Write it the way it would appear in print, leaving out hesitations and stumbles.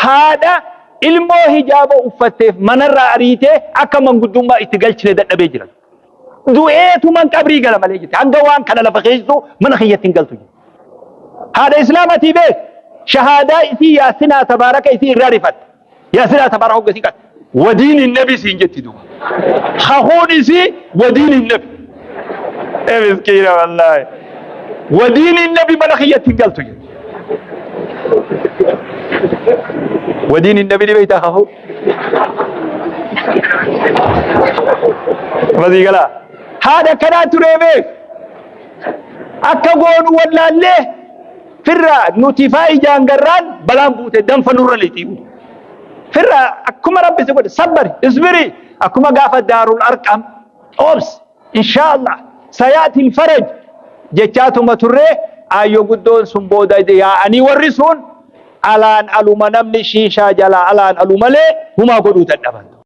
هذا ilmoo hijaaba uffatteef manarraa ariitee akka manguddummaa itti galchine dadhabee jiran. Du'eetuman qabrii gala malee jirti. Hanga waan kana lafa keessu mana kiyyatti hin galtu. Haadha islaamatii beek shahaadaa isii yaasinaa tabaaraka isii irraa rifatte. Yaasinaa tabaaraka hoggasii qatte. Wadiin hin nabi siin jetti duuba. Hahuun isii wadiin hin nabi. Miskiina wallaahi. Wadiin hin nabi mana kiyyatti hin galtu. ودين النبي بيت أخاه ماذا قال هذا كنا تريبه أكبون ولا له فرا نوتيفاي جانجران بلام بوته دم فنور ليتيو فرا أكما ربي سبحانه صبر اصبري أكما قافة دار الأرقام أوبس إن شاء الله سيأتي الفرج جتاتو متره أيو قدون سنبودا يا أني ورسون alaan aluma namni shiishaa jalaa alaan aluma lee humaa godhuu dadhaban.